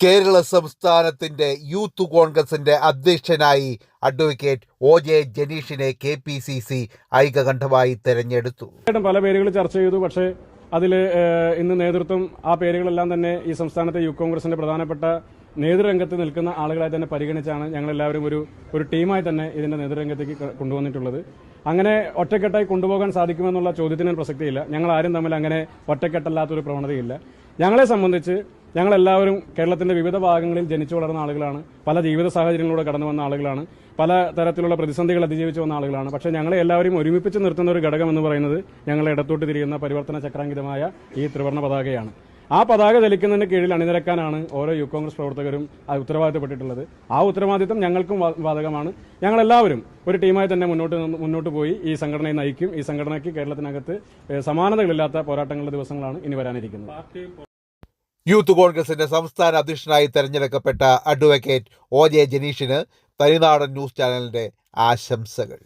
കേരള സംസ്ഥാനത്തിന്റെ യൂത്ത് കോൺഗ്രസിന്റെ അധ്യക്ഷനായി അഡ്വക്കേറ്റ് OJ ജനീഷിനെ KPCC ഐകകണ്ഠമായി തെരഞ്ഞെടുത്തു. പല പേരുകൾ ചർച്ച ചെയ്തു. പക്ഷേ അതിൽ ഇന്ന് നേതൃത്വം ആ പേരുകളെല്ലാം തന്നെ ഈ സംസ്ഥാനത്തെ യൂത്ത് കോൺഗ്രസിന്റെ പ്രധാനപ്പെട്ട നേതൃരംഗത്ത് നിൽക്കുന്ന ആളുകളായി തന്നെ പരിഗണിച്ചാണ് ഞങ്ങളെല്ലാവരും ഒരു ടീമായി തന്നെ ഇതിന്റെ നേതൃരംഗത്തേക്ക് കൊണ്ടുവന്നിട്ടുള്ളത്. അങ്ങനെ ഒറ്റക്കെട്ടായി കൊണ്ടുപോകാൻ സാധിക്കുമെന്നുള്ള ചോദ്യത്തിന് പ്രസക്തിയില്ല. ഞങ്ങൾ ആരും തമ്മിൽ അങ്ങനെ ഒറ്റക്കെട്ടല്ലാത്തൊരു പ്രവണതയില്ല. ഞങ്ങളെ സംബന്ധിച്ച് ഞങ്ങളെല്ലാവരും കേരളത്തിന്റെ വിവിധ ഭാഗങ്ങളിൽ ജനിച്ചു വളർന്ന ആളുകളാണ്. പല ജീവിത സാഹചര്യങ്ങളിലൂടെ കടന്നു വന്ന ആളുകളാണ്. പല തരത്തിലുള്ള പ്രതിസന്ധികൾ അതിജീവിച്ചു വന്ന ആളുകളാണ്. പക്ഷേ ഞങ്ങളെ എല്ലാവരും ഒരുമിപ്പിച്ച് നിർത്തുന്ന ഒരു ഘടകം എന്ന് പറയുന്നത് ഞങ്ങളെ ഇടത്തോട്ട് തിരിയുന്ന പരിവർത്തന ചക്രാങ്കിതമായ ഈ ത്രിവർണ്ണ പതാകയാണ്. ആ പതാക ചലിക്കുന്നതിന് കീഴിൽ അണിനിരക്കാനാണ് ഓരോ യൂത്ത് കോൺഗ്രസ് പ്രവർത്തകരും ഉത്തരവാദിത്തപ്പെട്ടിട്ടുള്ളത്. ആ ഉത്തരവാദിത്തം ഞങ്ങൾക്കും ബാധകമാണ്. ഞങ്ങളെല്ലാവരും ഒരു ടീമായി തന്നെ മുന്നോട്ട് പോയി ഈ സംഘടനയെ നയിക്കും. ഈ സംഘടനയ്ക്ക് കേരളത്തിനകത്ത് സമാനതകളില്ലാത്ത പോരാട്ടങ്ങളുടെ ദിവസങ്ങളാണ് ഇനി വരാനിരിക്കുന്നത്. യൂത്ത് കോൺഗ്രസിന്റെ സംസ്ഥാന അധ്യക്ഷനായി തെരഞ്ഞെടുക്കപ്പെട്ട അഡ്വക്കേറ്റ് OJ ജനീഷിന് തനിനാടൻ ന്യൂസ് ചാനലിന്റെ ആശംസകൾ.